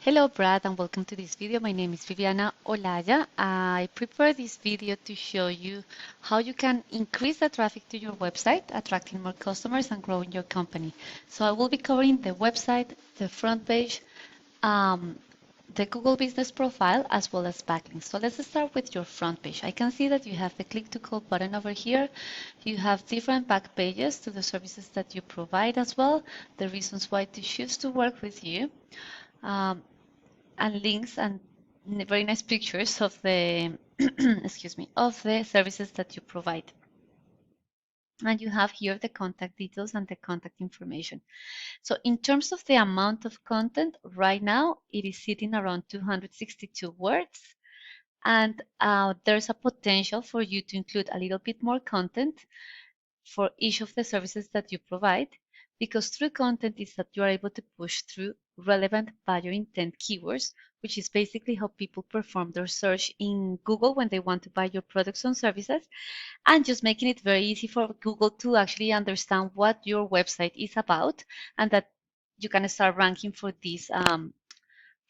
Hello Brad and welcome to this video. My name is Viviana Olaya. I prepared this video to show you how you can increase the traffic to your website, attracting more customers and growing your company. So I will be covering the website, the front page, um, the Google Business Profile, as well as backlinks. So let's start with your front page. I can see that you have the click to call button over here. You have different back pages to the services that you provide as well, the reasons why to choose to work with you. And links and very nice pictures of the excuse me, of the services that you provide. And you have here the contact details and the contact information. So in terms of the amount of content, right now it is sitting around 262 words. And there's a potential for you to include a little bit more content for each of the services that you provide, because through content is that you are able to push through relevant buyer intent keywords, which is basically how people perform their search in Google when they want to buy your products and services, and just making it very easy for Google to actually understand what your website is about, and that you can start ranking for these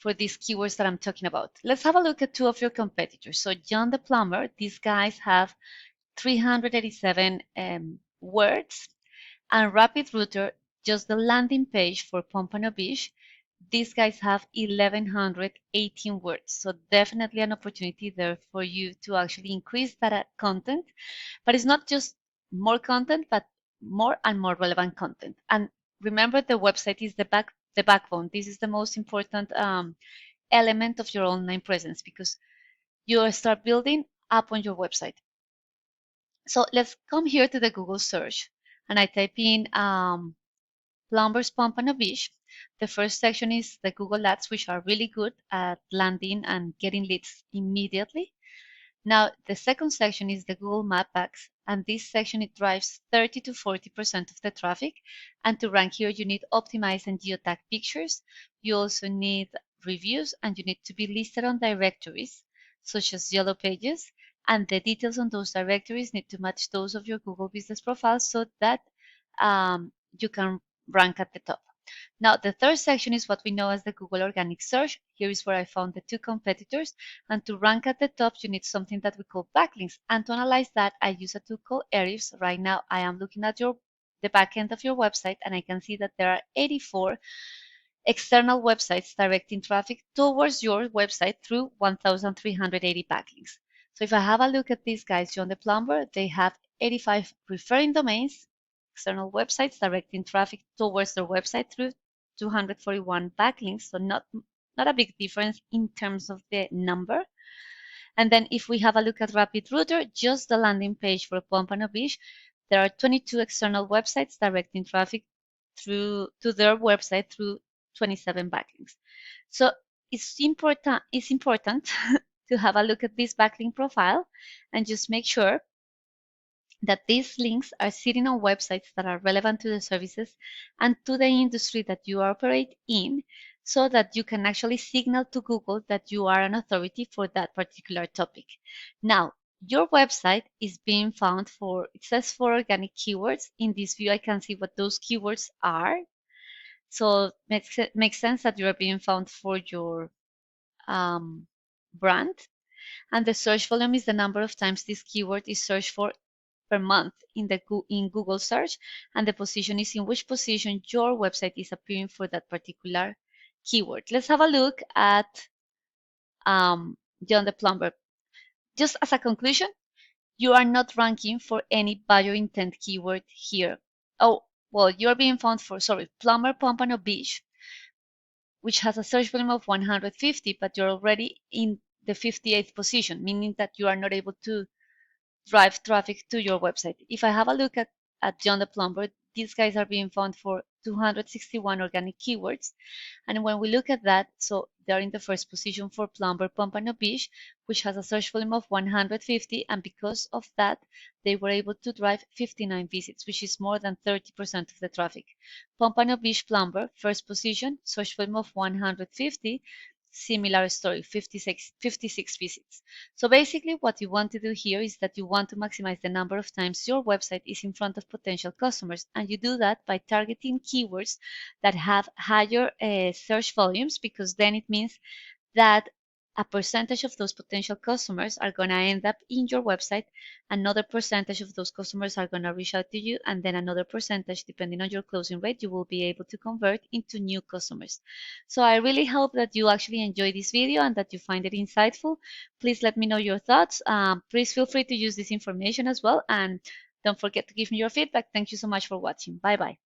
keywords that I'm talking about. Let's have a look at two of your competitors. So John the Plumber, these guys have 387 words, and Rapid Router, just the landing page for Pompano Beach, these guys have 1118 words. So definitely an opportunity there for you to actually increase that content. But it's not just more content, but more and more relevant content. And remember, the website is the backbone. This is the most important element of your online presence, because you start building up on your website. So let's come here to the Google search, and I type in Plumbers Pompano Beach. The first section is the Google Ads, which are really good at landing and getting leads immediately. Now, the second section is the Google Map Packs, and this section, it drives 30 to 40% of the traffic. And to rank here, you need optimized and geotag pictures. You also need reviews, and you need to be listed on directories, such as Yellow Pages, and the details on those directories need to match those of your Google Business Profile so that you can rank at the top. Now, the third section is what we know as the Google Organic Search. Here is where I found the two competitors. And to rank at the top, you need something that we call backlinks. And to analyze that, I use a tool called Ahrefs. Right now, I am looking at the back end of your website, and I can see that there are 84 external websites directing traffic towards your website through 1,380 backlinks. So if I have a look at these guys, John the Plumber, they have 85 referring domains, external websites directing traffic towards their website through 241 backlinks. So not a big difference in terms of the number. And then if we have a look at Rapid Router, just the landing page for Pompano Beach, there are 22 external websites directing traffic to their website through 27 backlinks. So it's important to have a look at this backlink profile and just make sure that these links are sitting on websites that are relevant to the services and to the industry that you operate in, so that you can actually signal to Google that you are an authority for that particular topic. Now, your website is being found for, it says for organic keywords. In this view, I can see what those keywords are. So it makes sense that you are being found for your brand. And the search volume is the number of times this keyword is searched for per month in Google search, and the position is in which position your website is appearing for that particular keyword. Let's have a look at John the Plumber. Just as a conclusion, you are not ranking for any buyer intent keyword here. Oh, well, you're being found for, Plumber Pompano Beach, which has a search volume of 150, but you're already in the 58th position, meaning that you are not able to drive traffic to your website. If I have a look at John the Plumber, these guys are being found for 261 organic keywords. And when we look at that, so they're in the first position for Plumber Pompano Beach, which has a search volume of 150. And because of that, they were able to drive 59 visits, which is more than 30% of the traffic. Pompano Beach Plumber, first position, search volume of 150, similar story, 56 visits. So basically what you want to do here is that you want to maximize the number of times your website is in front of potential customers, and you do that by targeting keywords that have higher search volumes, because then it means that a percentage of those potential customers are going to end up in your website, another percentage of those customers are going to reach out to you, and then another percentage, depending on your closing rate, you will be able to convert into new customers. So I really hope that you actually enjoy this video and that you find it insightful. Please let me know your thoughts. Please feel free to use this information as well, and don't forget to give me your feedback. Thank you so much for watching. Bye bye.